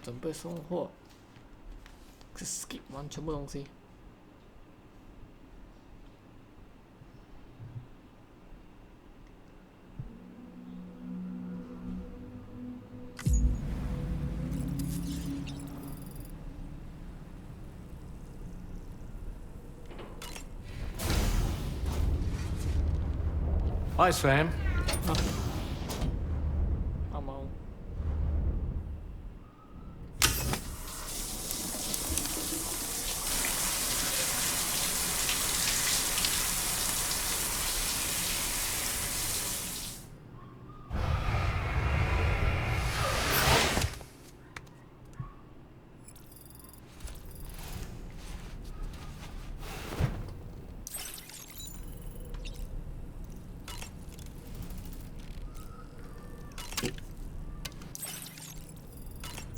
准备送货。skip 完全部东西。Hi, Sam. 阿猫。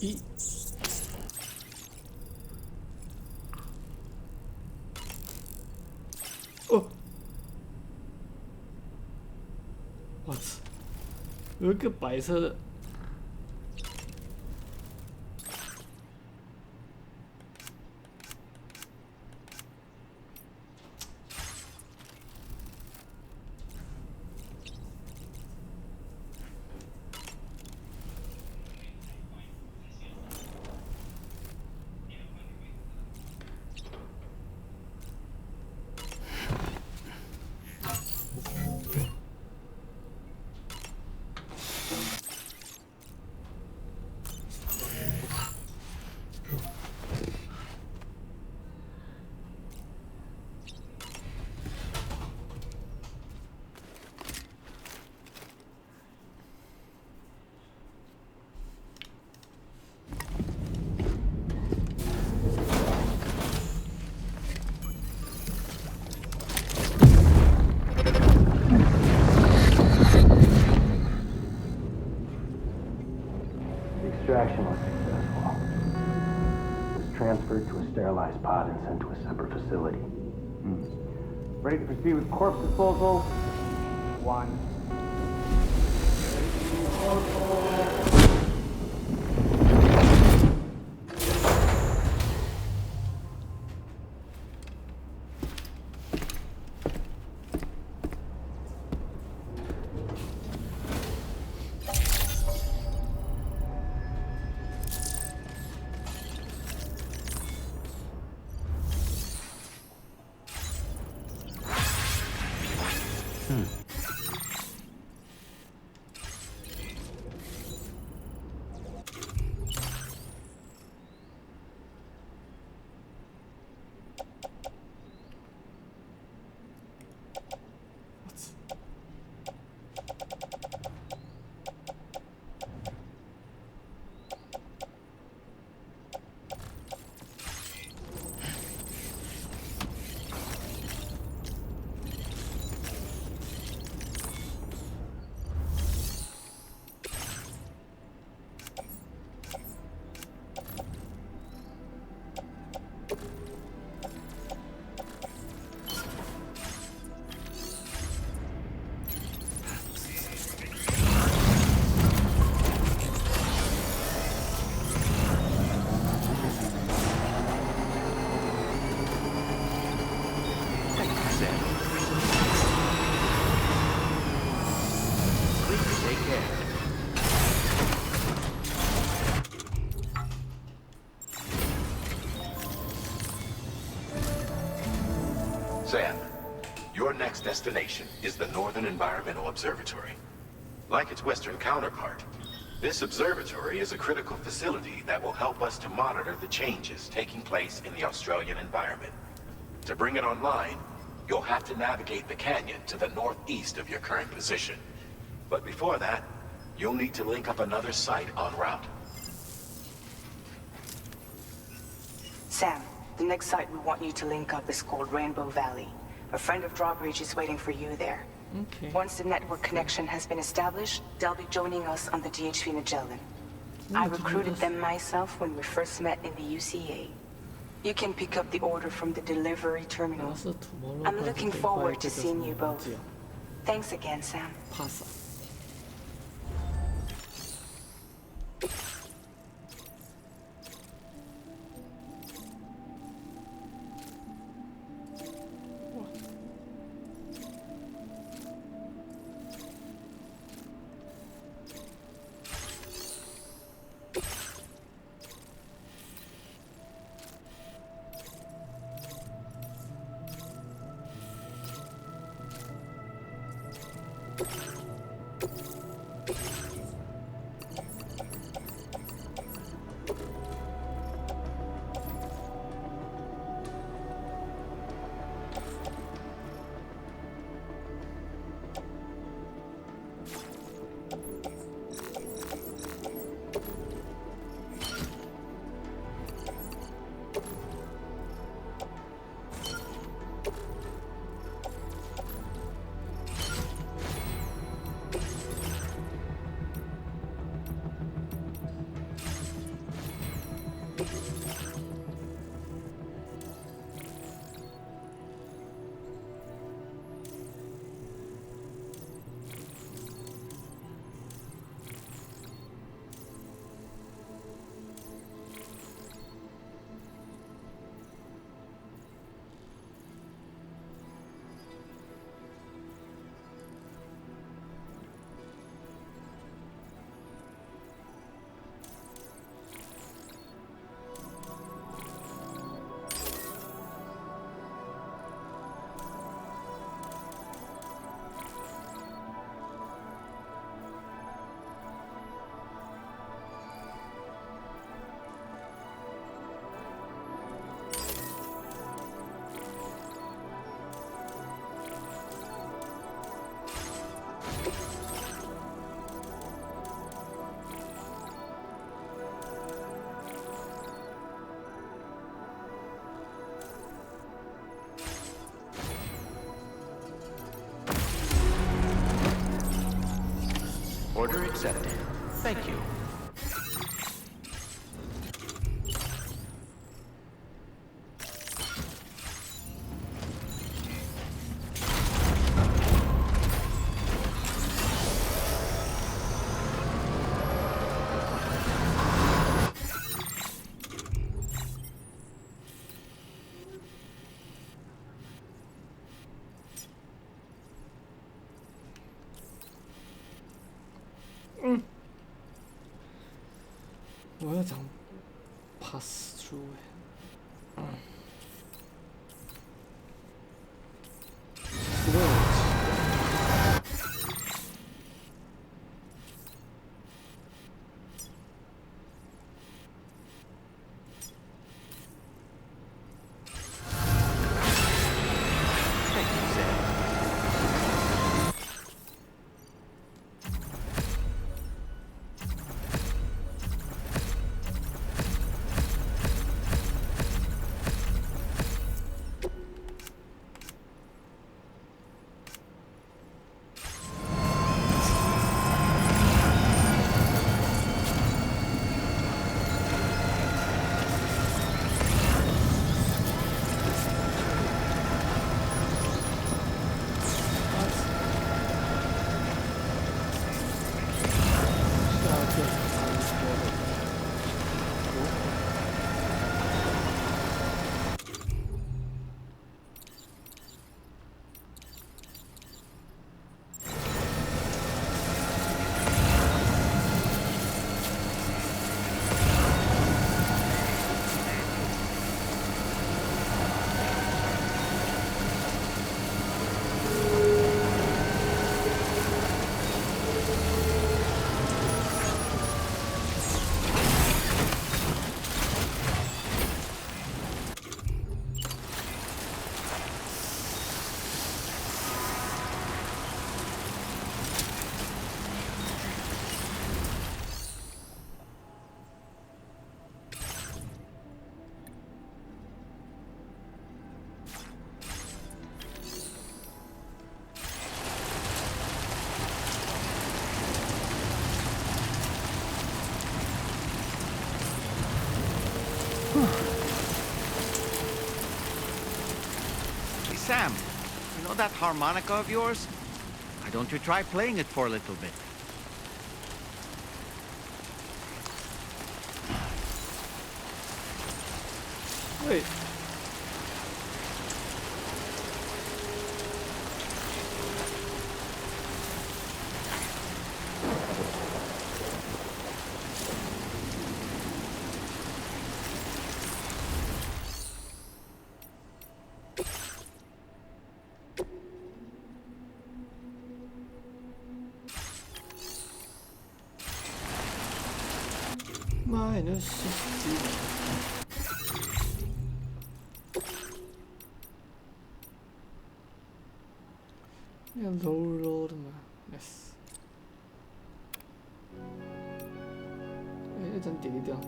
一。哦，我操！有一个白色的。Extraction was successful. It was transferred to a sterilized pod and sent to a separate facility. Ready to proceed with corpse disposal? 1. Sam, your next destination is the Northern Environmental Observatory. Like its Western counterpart, this observatory is a critical facility that will help us to monitor the changes taking place in the Australian environment. To bring it online, you'll have to navigate the canyon to the northeast of your current position. But before that, you'll need to link up another site en route. Sam, the next site we want you to link up is called Rainbow Valley. A friend of Drawbridge is waiting for you there. Okay. Once the network connection has been established, they'll be joining us on the DHV Magellan. I recruited them myself when we first met in the UCA. You can pick up the order from the delivery terminal. I'm looking forward to seeing you both. Thanks again, Sam. Order accepted. Thank you.我要讲 pass through Hey, Sam, you know that harmonica of yours? Why don't you try playing it for a little bit? Wait. 마이너스 10. 그냥 로우로드만. 예스. 일단 딜이掉.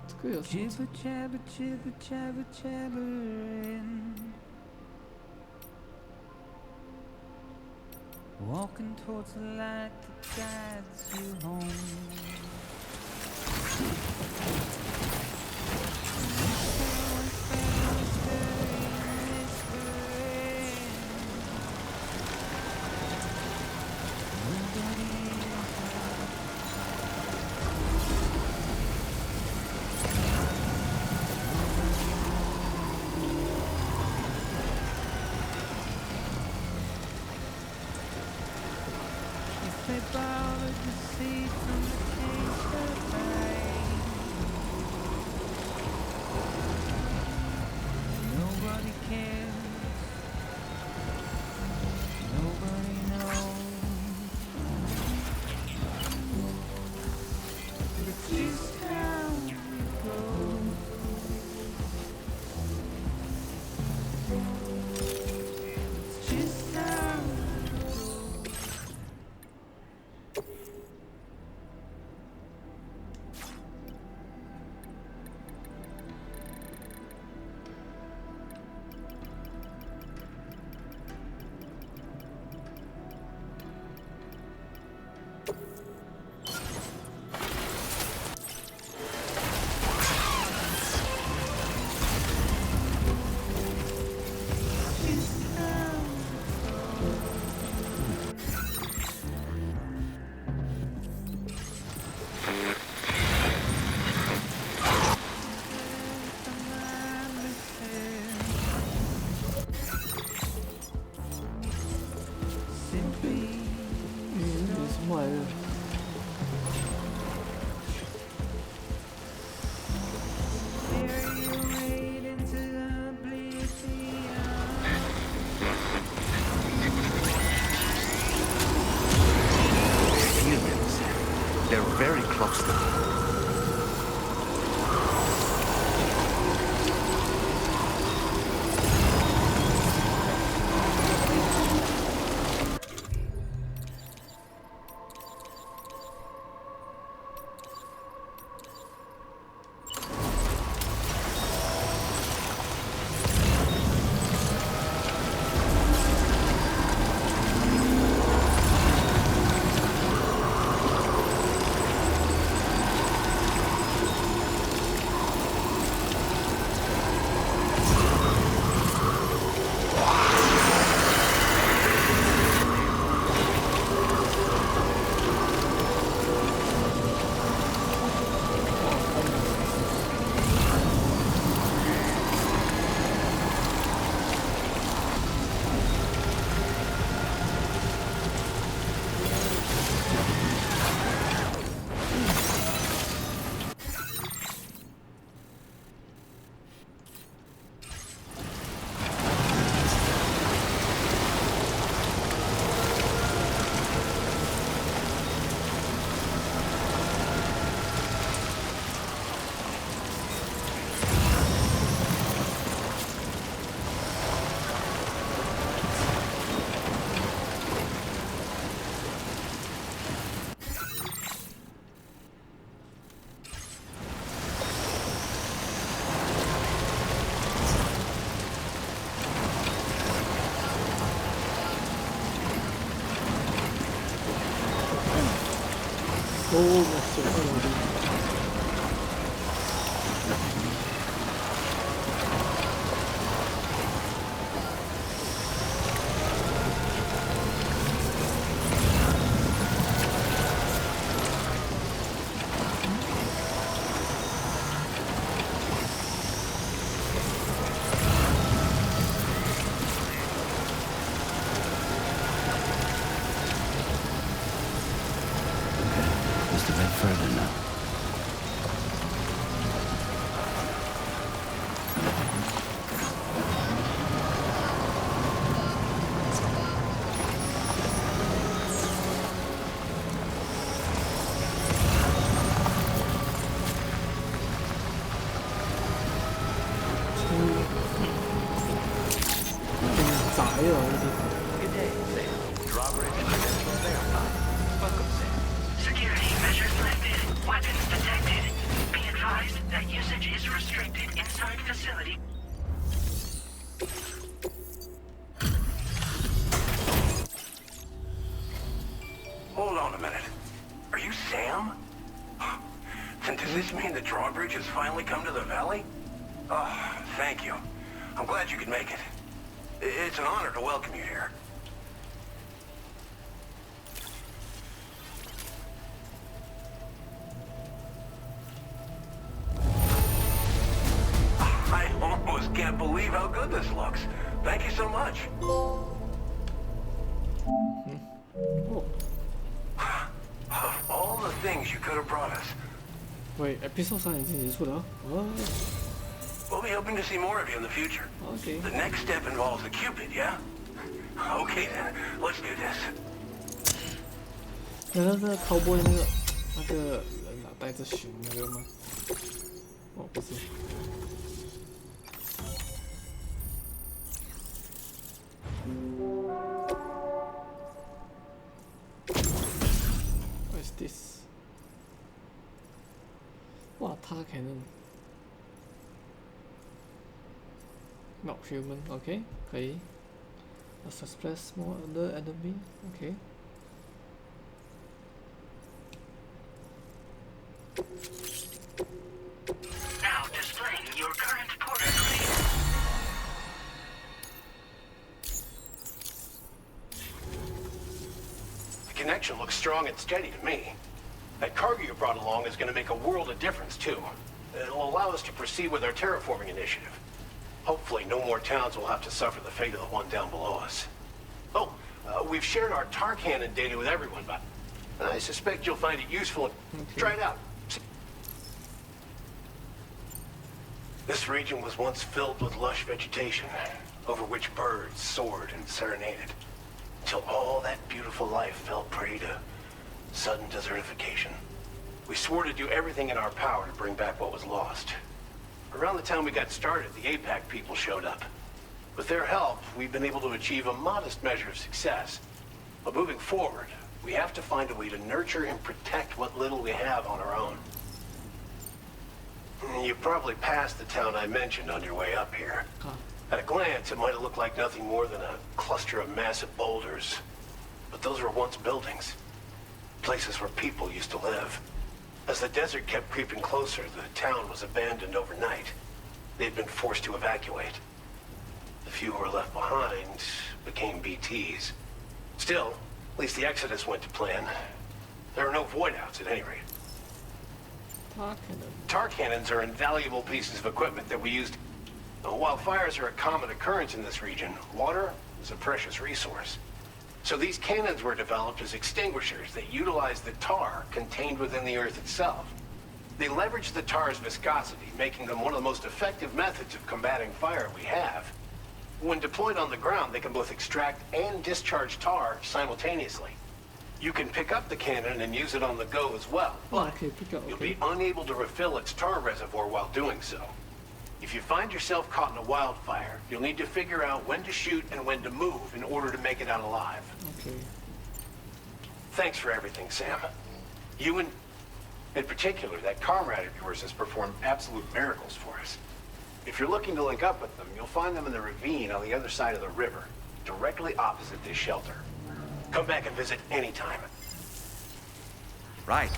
这个有什么？ Jibber jabber jibber jabber jabbering, walking towards the light that guides you home. They borrowed the seed from the taste of life. Nobody cares. Nobody knows. It's just how it goes. It's just how. They're very close to me. 오, 맞죠. 没有那些。 Good day, Sam. Drawbridge credentials verified. Welcome, Sam. Security measures selected. Weapons detected. Be advised that usage is restricted inside facility. Hold on a minute. Are you Sam? Then does this mean the drawbridge has finally come to the valley? Oh, thank you. I'm glad you could make it. It's an honor to welcome you here. I almost can't believe how good this looks. Thank you so much. Of all the things you could have brought us, 喂，episode 3已经结束了哦。 we'll be hoping to see more of you in the future. OK。 The next step involves a Cupid, yeah? Okay then, let's do this. 难道是 cowboy 那个人啊，带着熊那个吗？哦，不是。What is this? 哇，他 cannon。Not human, OK， 可以。Suppress more other enemy, OK。 Now displaying your current port grade. The connection looks strong and steady to me. That cargo you brought along is going to make a world of difference, too. It'll allow us to proceed with our terraforming initiative. Hopefully, no more towns will have to suffer the fate of the one down below us. Oh, we've shared our tar cannon data with everyone, but I suspect you'll find it useful. Try it out. This region was once filled with lush vegetation, over which birds soared and serenaded, until all that beautiful life fell prey to sudden desertification. We swore to do everything in our power to bring back what was lost. Around the time we got started, the APAC people showed up. With their help, we've been able to achieve a modest measure of success. But moving forward, we have to find a way to nurture and protect what little we have on our own. You probably passed the town I mentioned on your way up here. At a glance, it might have looked like nothing more than a cluster of massive boulders. But those were once buildings. Places where people used to live. As the desert kept creeping closer, the town was abandoned overnight. They'd been forced to evacuate. The few who were left behind became BTs. Still, at least the exodus went to plan. There are no void-outs at any rate. Tar cannons are invaluable pieces of equipment that we used. While fires are a common occurrence in this region, water is a precious resource. So these cannons were developed as extinguishers that utilize the tar contained within the earth itself. They leverage the tar's viscosity, making them one of the most effective methods of combating fire we have. When deployed on the ground, they can both extract and discharge tar simultaneously. You can pick up the cannon and use it on the go as well, but you'll be unable to refill its tar reservoir while doing so. If you find yourself caught in a wildfire, you'll need to figure out when to shoot and when to move in order to make it out alive. Okay. Thanks for everything, Sam. You and, in particular, that comrade of yours has performed absolute miracles for us. If you're looking to link up with them, you'll find them in the ravine on the other side of the river, directly opposite this shelter. Come back and visit anytime. Right.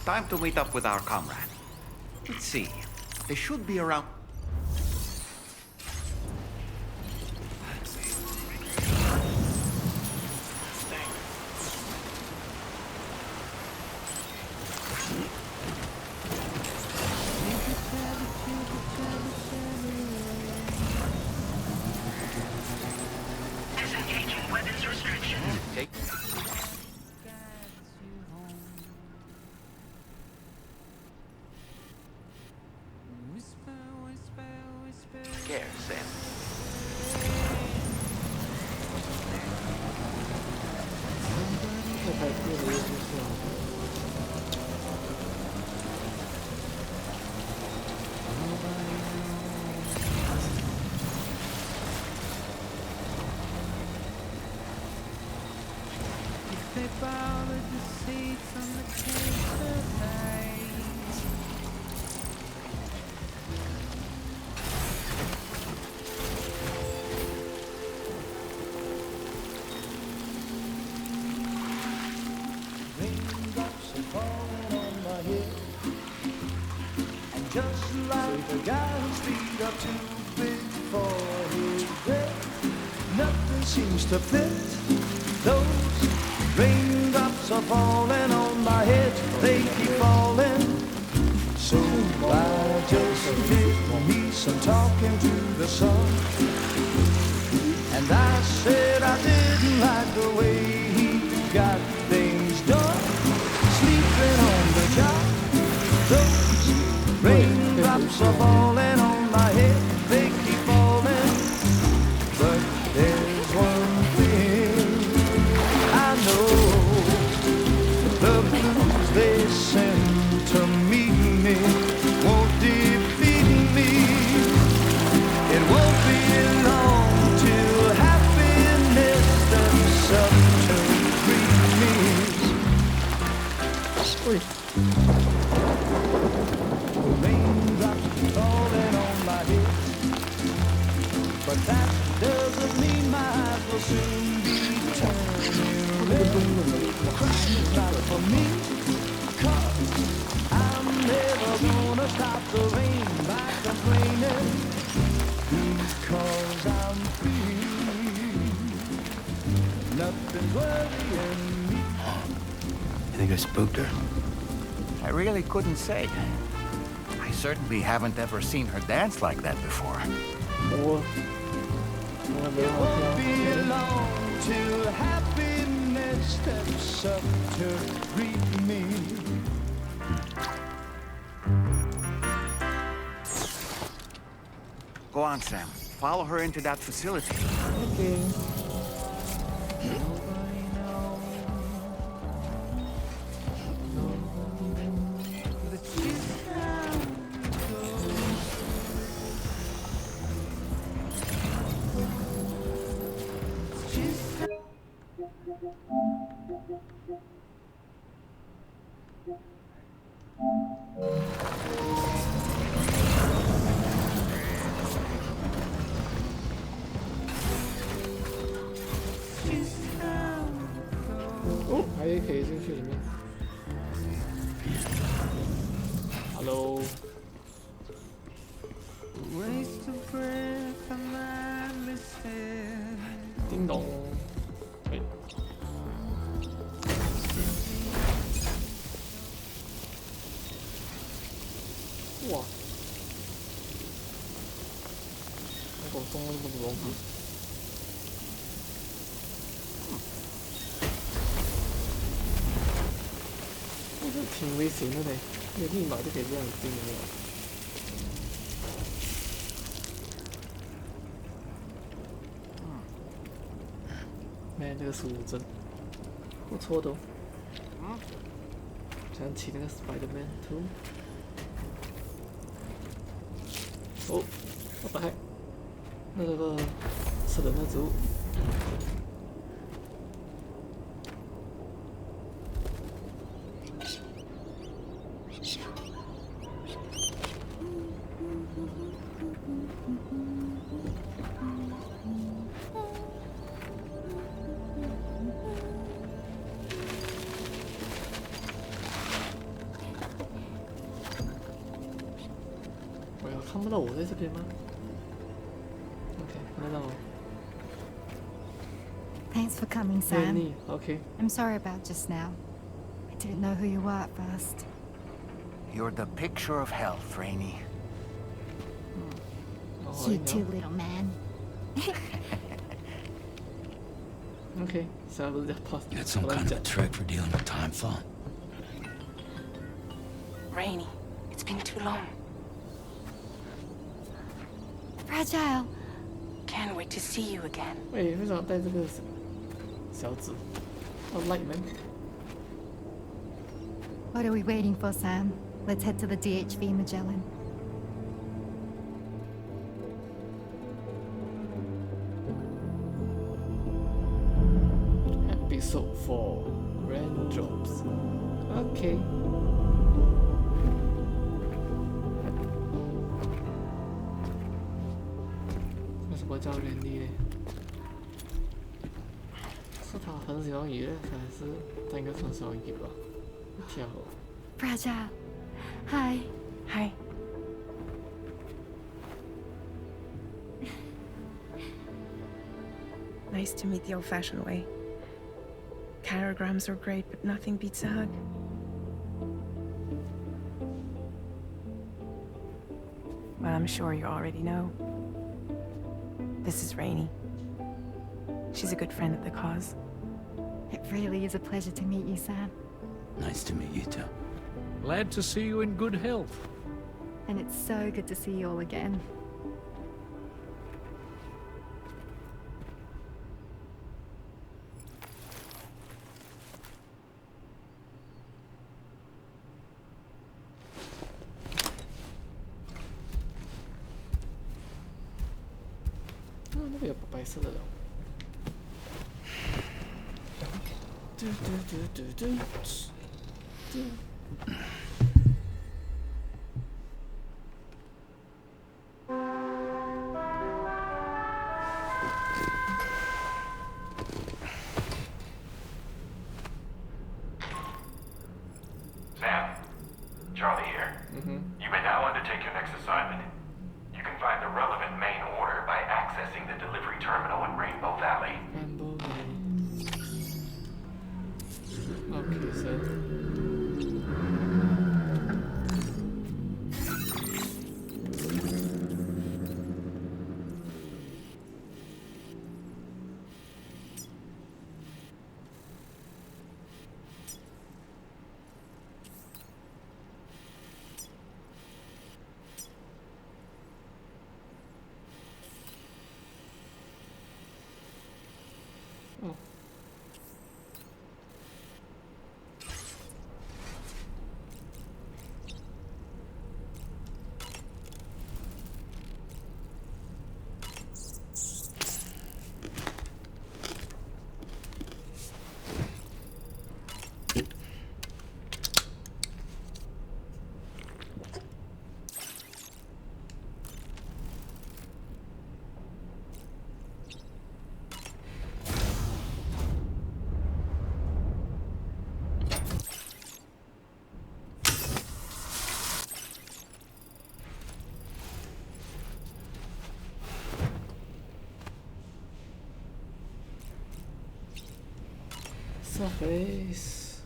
Time to meet up with our comrade. Let's see. They should be around. Disengaging weapons restriction. Take. Whisper, whisper, whisper. Care, Sam. all the deceits on the case tonight. Raindrops are falling on my head, and just like the guy whose feet are too big for his bed, nothing seems to fit. Those raindrops are falling on my head, they keep falling. So I just did me some talking to the sun, and I said I didn't like the way he got things done. Sleeping on the job, those raindrops are falling on my head, they keep falling. But there's one thing I know, the blues they send to meet me won't defeat me. It won't be long till happiness steps up to greet me. Raindrops falling on my head, but that doesn't mean my eyes will soon be turning red. Crying's not for me, 'cause I'm never gonna stop the rain by complaining, because I'm free. Nothing's worrying me. You think I spooked her? I really couldn't say. I certainly haven't ever seen her dance like that before. It won't be long till happiness steps up to greet me. Go on, Sam. Follow her into that facility. Okay.哦，还可以进去里面。Hello。 Waste of breath, I'm understand. 叮咚。哎。哇！那给我装了这么多东西。这挺危险的嘞，这个密码就可以这样子进的了。哎，这个15帧，不错的哦。想起那个 Spider-Man 2。哦，what the heck？那个吃人的植物。看不到我在这边吗 ？OK， 看得到哦。 Thanks for coming, 对 Sam. 你 OK。 I'm sorry about just now. I didn't know who you were at first. You're the picture of health, Rainey. You too, little man. OK， 现在不是在 pause。 You had some kind of a trick for dealing with time fall. Rainey, it's been too long. Fragile. Can't wait to see you again. 喂，为什么要带这个小指？哦 ，Light Man。 What are we waiting for, Sam? Let's head to the DHV Magellan. Episode 4 raindrops. Okay. 为什么叫 rainy 呢？是他很喜欢雨呢，还是他应该是很喜欢雨吧？跳。Fragile. Hi. Hi. Nice to meet the old-fashioned way. Carograms are great, but nothing beats a hug. Well, I'm sure you already know. This is Rainey. She's a good friend of the cause. It really is a pleasure to meet you, Sam. Nice to meet you too. Glad to see you in good health. And it's so good to see you all again. Ah, 那个有白色的了。嘟嘟嘟嘟嘟嘟。Sam, Charlie here. You may now undertake your next assignment. You can find the relevant main order by accessing the delivery terminal in Rainbow Valley. Rainbow Valley. Okay, so. Oh. Surface.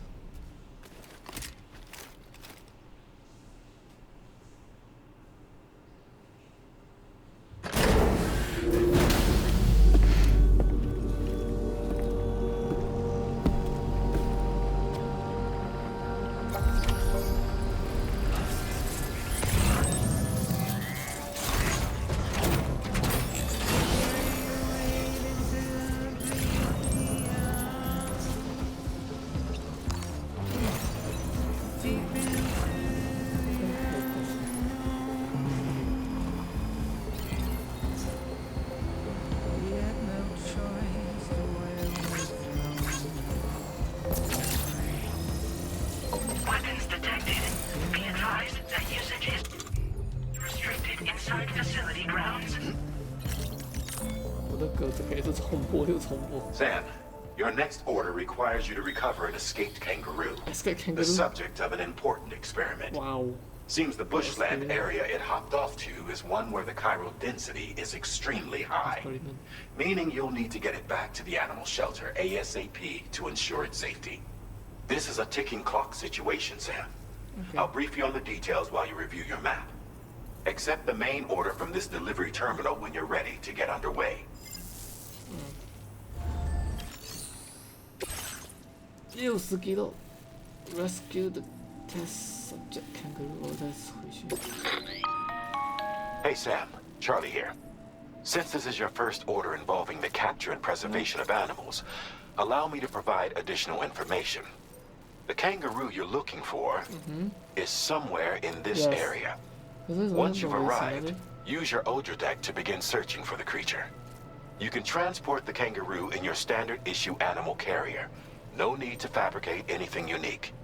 Weapons detected. Be advised that usage is restricted inside facility grounds. 我的歌这个一直重播又重播。 Sam, your next order requires you to recover an escaped kangaroo. Escape The kangaroo. subject of an important experiment. Wow. Seems the bushland Experiment. area it hopped off to is one where the chiral density is extremely high. Experiment. Meaning you'll need to get it back to the animal shelter ASAP to ensure its safety. This is a ticking clock situation, Sam. Okay. I'll brief you on the details while you review your map. Accept the main order from this delivery terminal when you're ready to get underway. 60 kilo. Rescue the test subject kangaroo. 我再回去。 Hey, Sam. Charlie here. Since this is your first order involving the capture and preservation of animals, allow me to provide additional information. The kangaroo you're looking for is somewhere in this Yes. area. 可是为什么 Once you've 那么危险 arrived, 呢？ use your Odra deck to begin searching for the creature. You can transport the kangaroo in your standard issue animal carrier. No need to fabricate anything unique.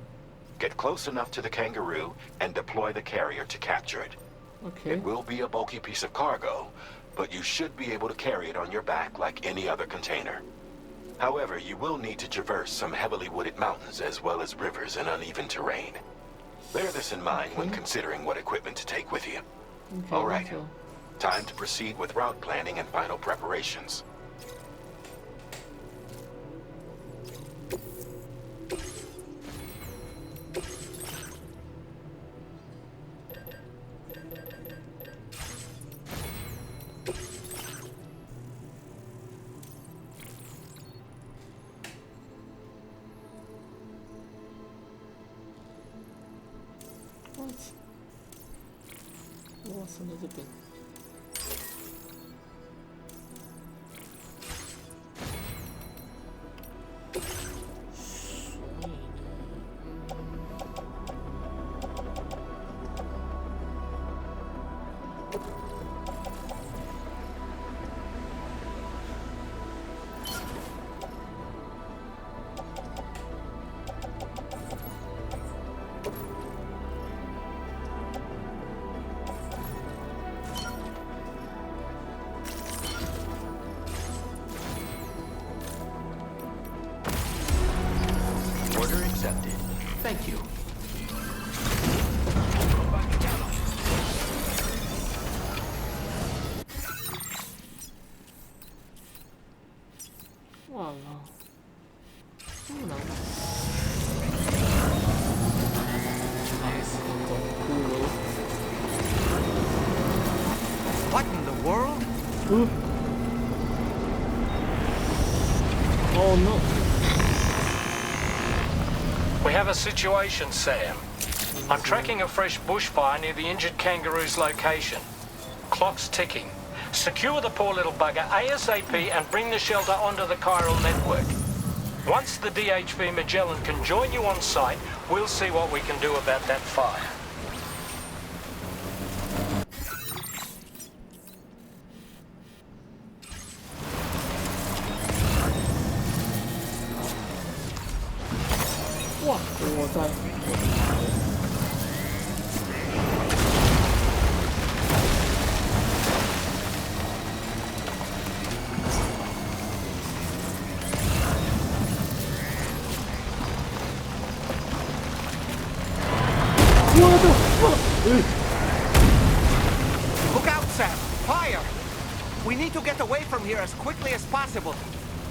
Get close enough to the kangaroo and deploy the carrier to capture it. Okay. It will be a bulky piece of cargo, but you should be able to carry it on your back like any other container. However, you will need to traverse some heavily wooded mountains as well as rivers and uneven terrain. Bear this in mind when considering what equipment to take with you. Okay, All right. so Time to proceed with route planning and final preparations. what? What's another thing? Order accepted. Thank you. Wow. Oh, nice. Nice. Cool. What in the world? Ooh. Oh no. We have a situation, Sam. I'm tracking a fresh bushfire near the injured kangaroo's location. Clock's ticking. Secure the poor little bugger ASAP and bring the shelter onto the chiral network. Once the DHV Magellan can join you on site, we'll see what we can do about that fire. Wow, 我在。Look out, Sam! Fire! We need to get away from here as quickly as possible.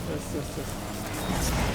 Yes, yes, yes.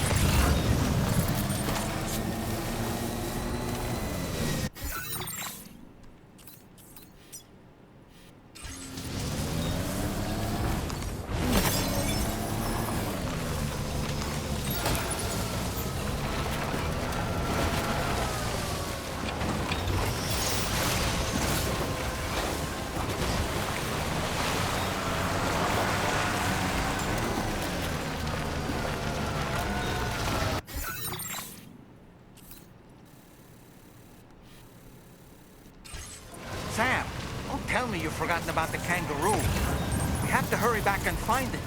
Sam, don't tell me you've forgotten about the kangaroo. We have to hurry back and find it.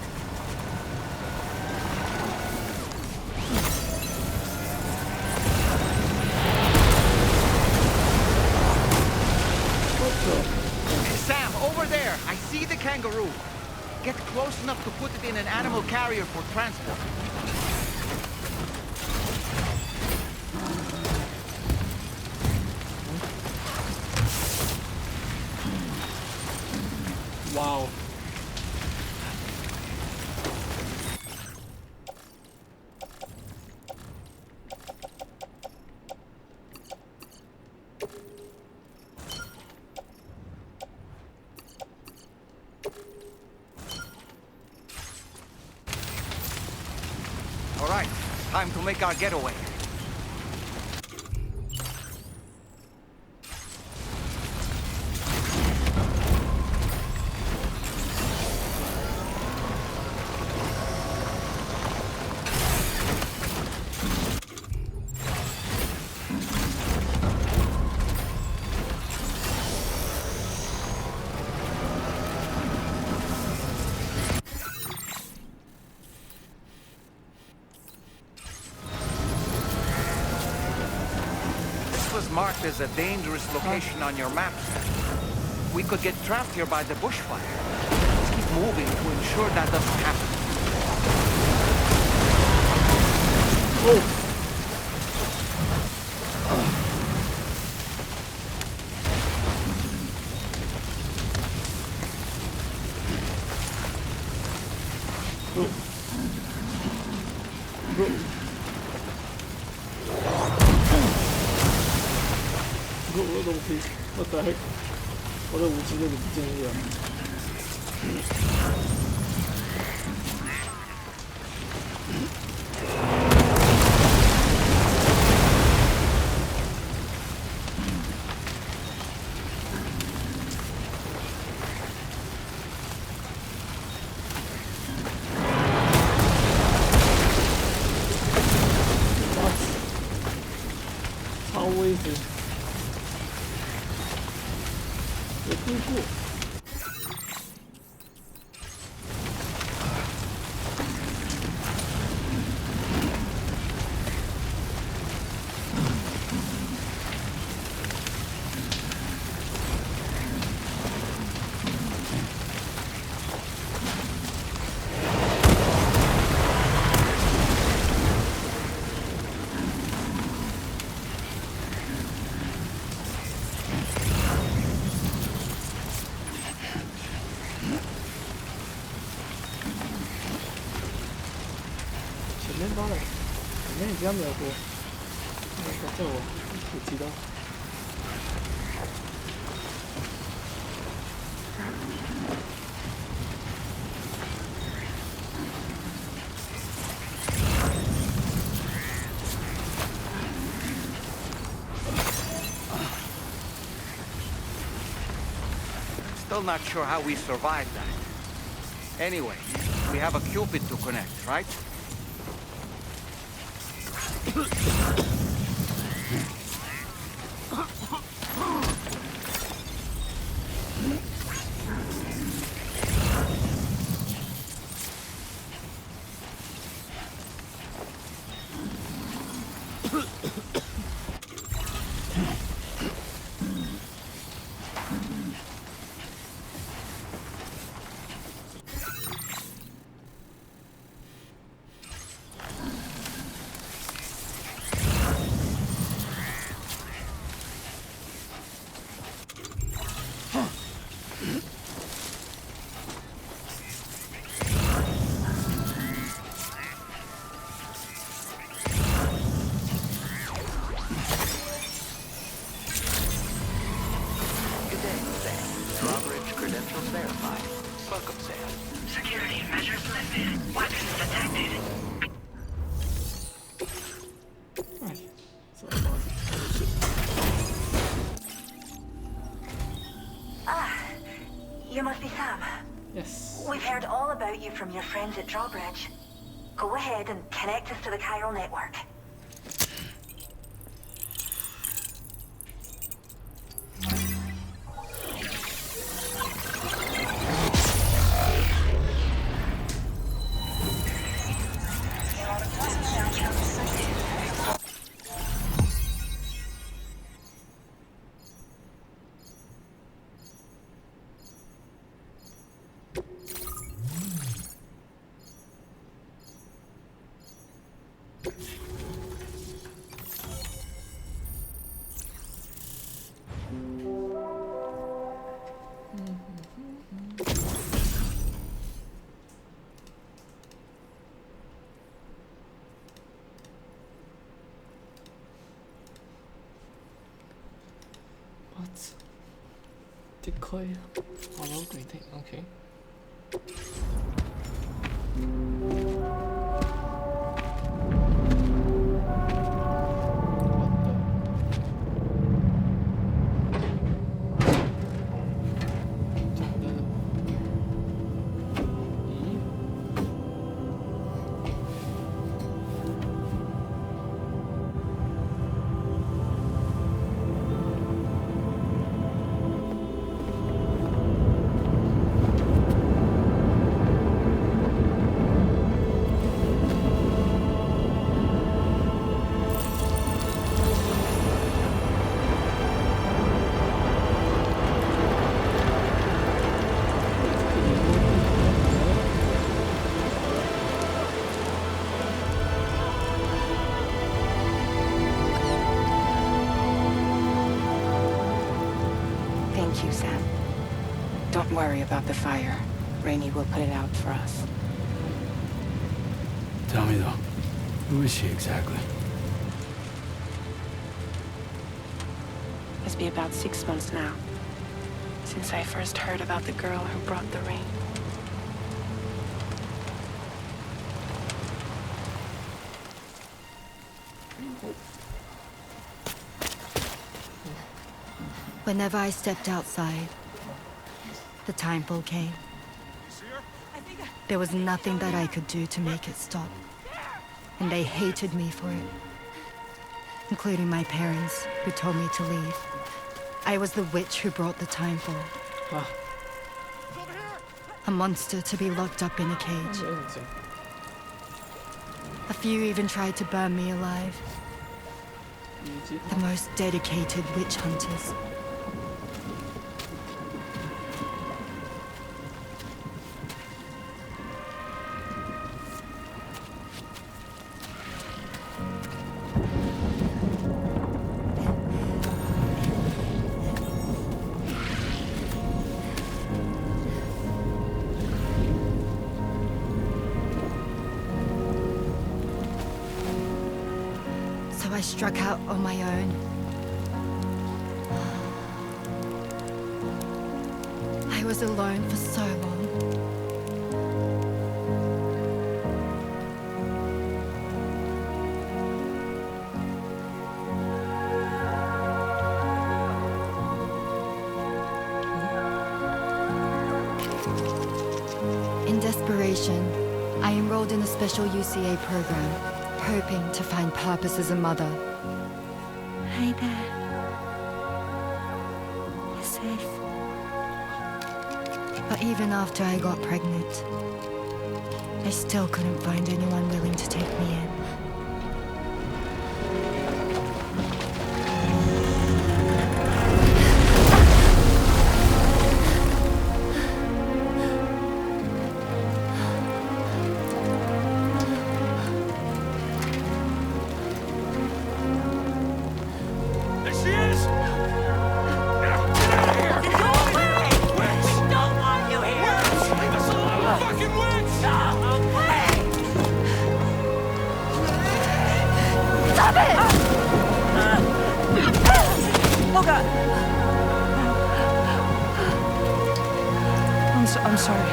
Hey, Sam, over there. I see the kangaroo. Get close enough to put it in an animal carrier for transport. Wow. All right, time to make our getaway. marked as a dangerous location on your maps. We could get trapped here by the bushfire. Let's keep moving to ensure that doesn't happen. Oh! What the heck？ 我的武器就不见了。超危险！有听过。前面包了，前面比较没有过，这我不知道。Still not sure how we survived that. Anyway, we have a Cupid to connect, right? Security measures lifted. Weapons detected. You must be Sam. Yes. We've heard all about you from your friends at Drawbridge. Go ahead and connect us to the chiral network. What? Decoy. Hollow greeting. Okay. about the fire. Rainey will put it out for us. Tell me though, who is she exactly? It's been about 6 months now, since I first heard about the girl who brought the rain. Whenever I stepped outside, the timefall came. There was nothing that I could do to make it stop. And they hated me for it. Including my parents, who told me to leave. I was the witch who brought the timefall. A monster to be locked up in a cage. A few even tried to burn me alive. The most dedicated witch hunters. I struck out on my own. I was alone for so long. In desperation, I enrolled in a special UCA program, hoping to find purpose as a mother. Hi there. You're safe. But even after I got pregnant, I still couldn't find anyone willing to take me in. I'm sorry.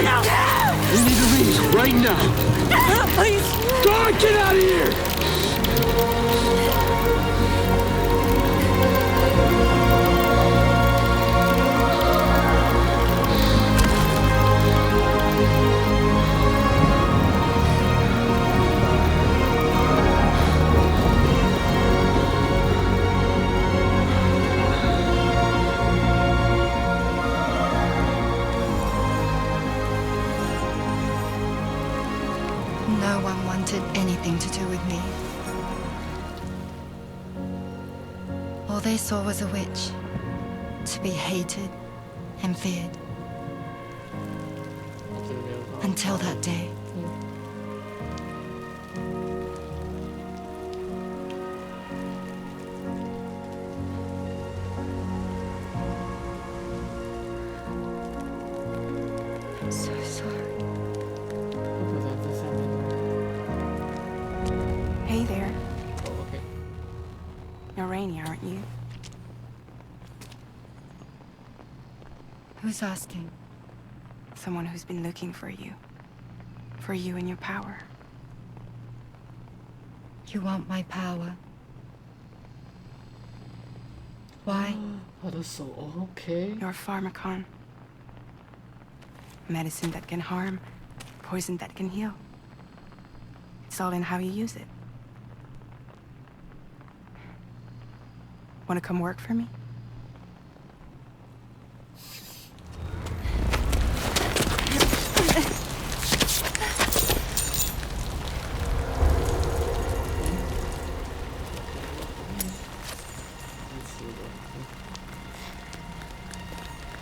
No. We need to leave right now. Please. God, get out of here! No one wanted anything to do with me. All they saw was a witch, to be hated and feared. Until that day. I'm so sorry. Hey there. Oh, okay. You're Rainey, aren't you? Who's asking? Someone who's been looking for you. For you and your power. You want my power? Why? Oh, that's so okay. You're a pharmacon. Medicine that can harm, poison that can heal. It's all in how you use it. Want to come work for me?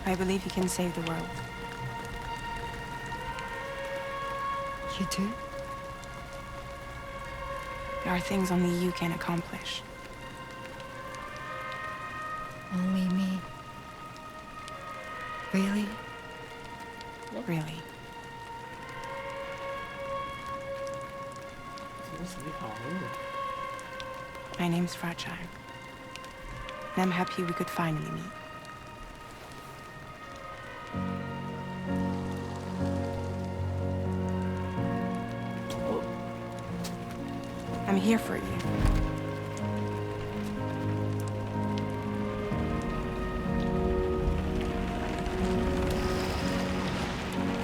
I believe you can save the world. You do? There are things only you can accomplish. Only me. Really? Really. 真是你好的。 My name's Fragile. And I'm happy we could finally meet. I'm here for you.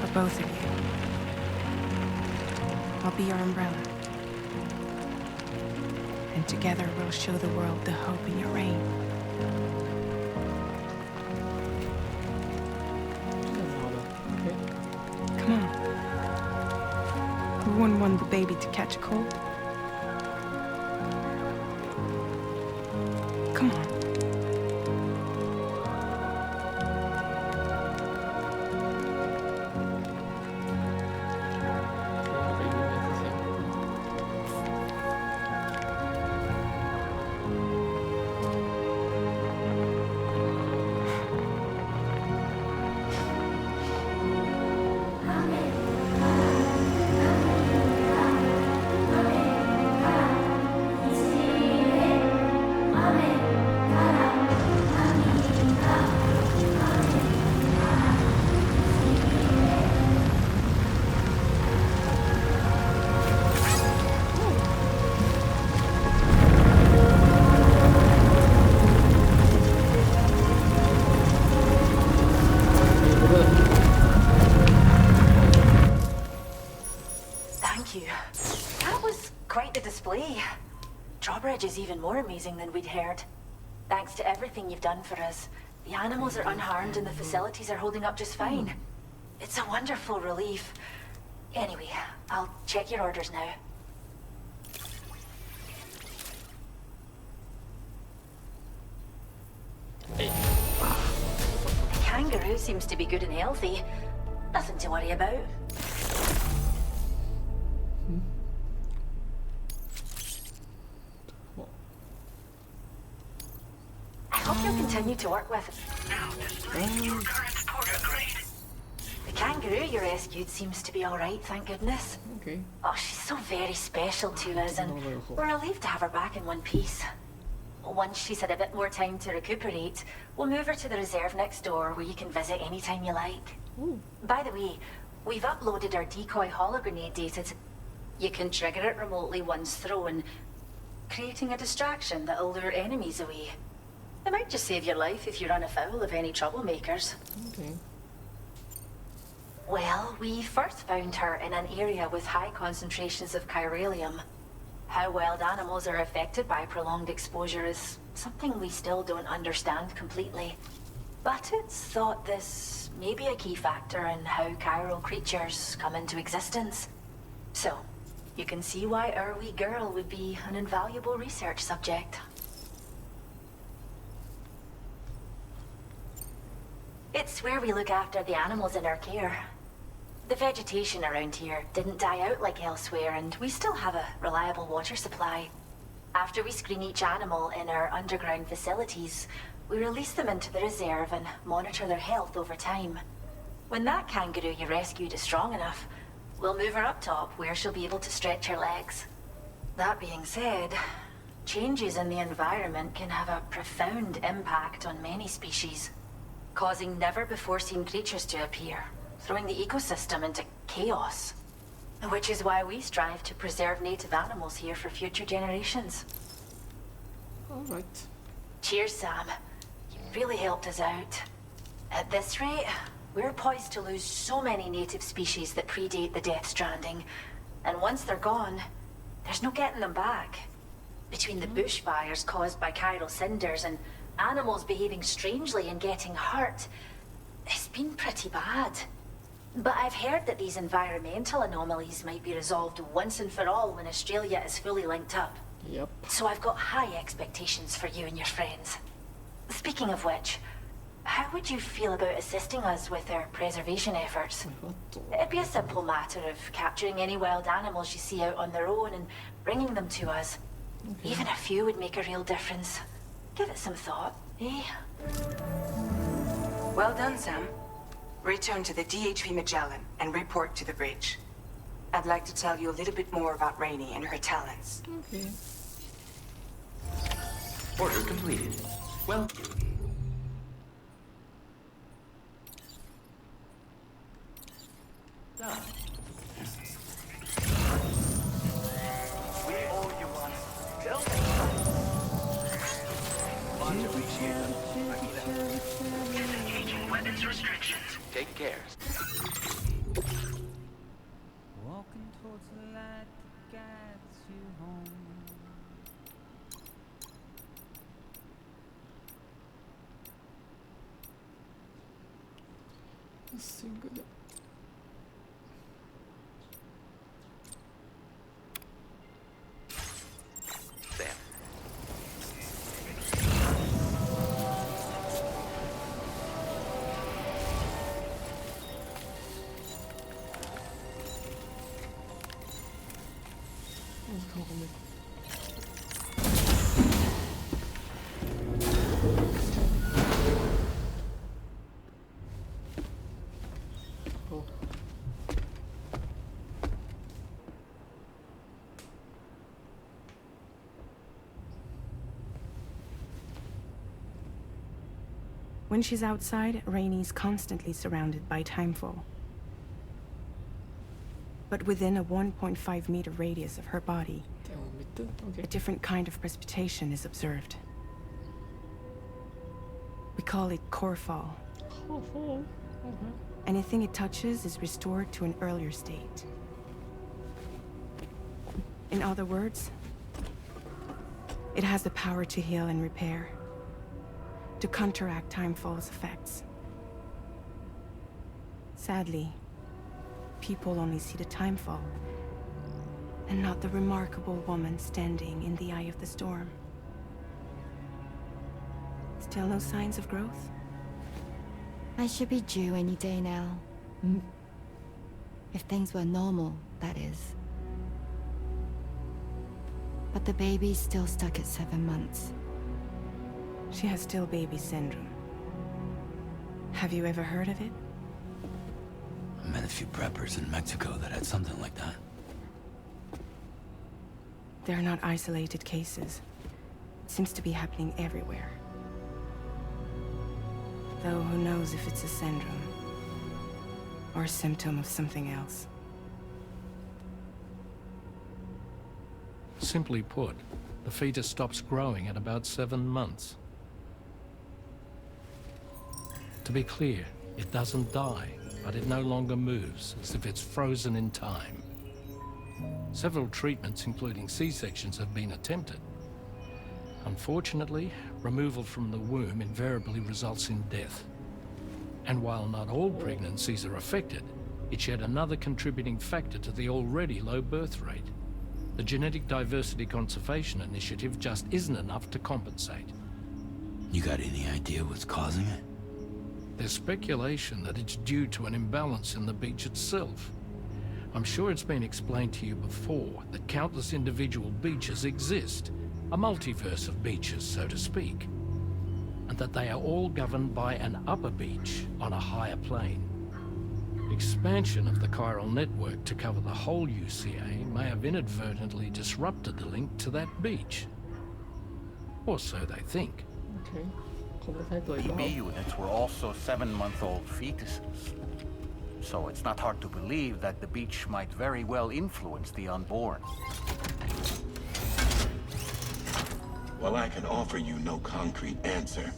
For both of you. I'll be your umbrella. And together we'll show the world the hope in your reign. Come on. Who wouldn't want the baby to catch a cold? Come on. Thank you. That was quite the display. Drawbridge is even more amazing than we'd heard. Thanks to everything you've done for us, the animals are unharmed and the facilities are holding up just fine. It's a wonderful relief. Anyway, I'll check your orders now. The kangaroo seems to be good and healthy. Nothing to worry about. I hope you'll continue to work with The kangaroo you rescued seems to be alright, thank goodness. Okay. Oh, she's so very special to us, and we're relieved to have her back in one piece. Once she's had a bit more time to recuperate, we'll move her to the reserve next door where you can visit anytime you like. Ooh. By the way, we've uploaded our decoy hologrenade data to... You can trigger it remotely once thrown, creating a distraction that'll lure enemies away. It might just save your life if you run afoul of any troublemakers. Okay. Well, we first found her in an area with high concentrations of chiralium. How wild animals are affected by prolonged exposure is something we still don't understand completely. But it's thought this may be a key factor in how chiral creatures come into existence. So, you can see why our wee girl would be an invaluable research subject. It's where we look after the animals in our care. The vegetation around here didn't die out like elsewhere, and we still have a reliable water supply. After we screen each animal in our underground facilities, we release them into the reserve and monitor their health over time. When that kangaroo you rescued is strong enough, we'll move her up top where she'll be able to stretch her legs. That being said, changes in the environment can have a profound impact on many species, causing never-before-seen creatures to appear, throwing the ecosystem into chaos. Which is why we strive to preserve native animals here for future generations. Alright. Cheers, Sam. You really helped us out. At this rate, we're poised to lose so many native species that predate the Death Stranding. And once they're gone, there's no getting them back. Between the bushfires caused by chiral cinders and animals behaving strangely and getting hurt, it's been pretty bad. But I've heard that these environmental anomalies might be resolved once and for all when Australia is fully linked up. Yep. So I've got high expectations for you and your friends. Speaking of which, how would you feel about assisting us with our preservation efforts? It'd be a simple matter of capturing any wild animals you see out on their own and bringing them to us. Okay. Even a few would make a real difference. Give it some thought, eh? Well done, Sam. Return to the DHV Magellan and report to the bridge. I'd like to tell you a little bit more about Rainey and her talents. Okay. Order completed. Well... done. We owe you one. Tell me. Much appreciated. Disengaging weapons restrictions. Take care. Walking towards the light that guides you home. Single. Sam. Oh. When she's outside, Rainey's constantly surrounded by timefall. But within a 1.5 meter radius of her body, Okay. a different kind of precipitation is observed. We call it core fall. Anything it touches is restored to an earlier state. In other words, it has the power to heal and repair, to counteract timefall's effects. Sadly, people only see the timefall, and not the remarkable woman standing in the eye of the storm. Still no signs of growth? I should be due any day now. If things were normal, that is. But the baby's still stuck at 7 months. She has still baby syndrome. Have you ever heard of it? I met a few preppers in Mexico that had something like that. They're not isolated cases. It seems to be happening everywhere. Though who knows if it's a syndrome or a symptom of something else. Simply put, the fetus stops growing at about 7 months. To be clear, it doesn't die, but it no longer moves, as if it's frozen in time. Several treatments, including C-sections, have been attempted. Unfortunately, removal from the womb invariably results in death. And while not all pregnancies are affected, it's yet another contributing factor to the already low birth rate. The Genetic Diversity Conservation Initiative just isn't enough to compensate. You got any idea what's causing it? There's speculation that it's due to an imbalance in the beach itself. I'm sure it's been explained to you before that countless individual beaches exist, a multiverse of beaches, so to speak, and that they are all governed by an upper beach on a higher plane. Expansion of the chiral network to cover the whole UCA may have inadvertently disrupted the link to that beach. Or so they think. Okay. EB units were also 7-month-old fetuses. So it's not hard to believe that the beach might very well influence the unborn. While I can offer you no concrete answer,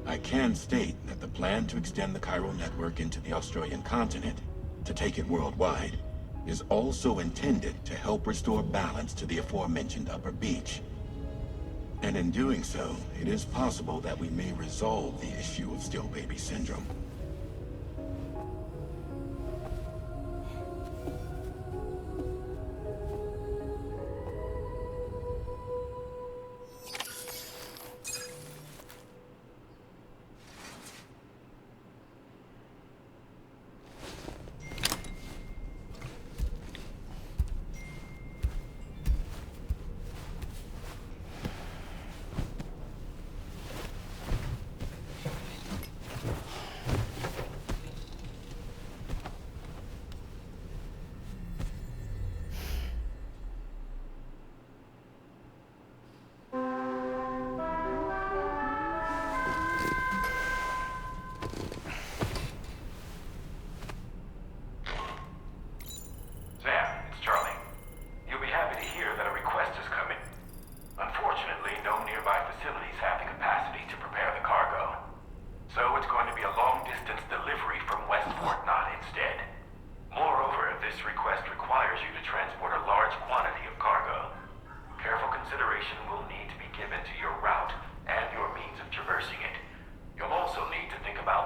I can state that the plan to extend the chiral network into the Australian continent, to take it worldwide, is also intended to help restore balance to the aforementioned upper beach. And in doing so, it is possible that we may resolve the issue of still baby syndrome.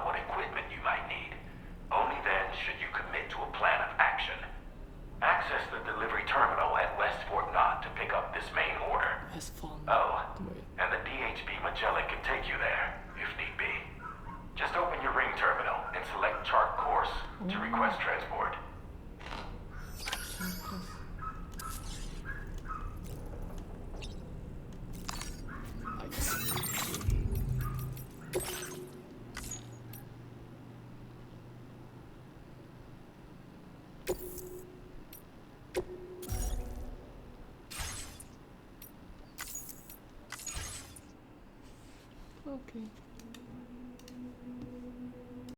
about what equipment you might need. Only then should you commit to a plan of action. Access the delivery terminal at Westport Knot to pick up this main order. Oh, and the DHB Magellan can take you there, if need be. Just open your ring terminal and select chart course to request transport. Okay.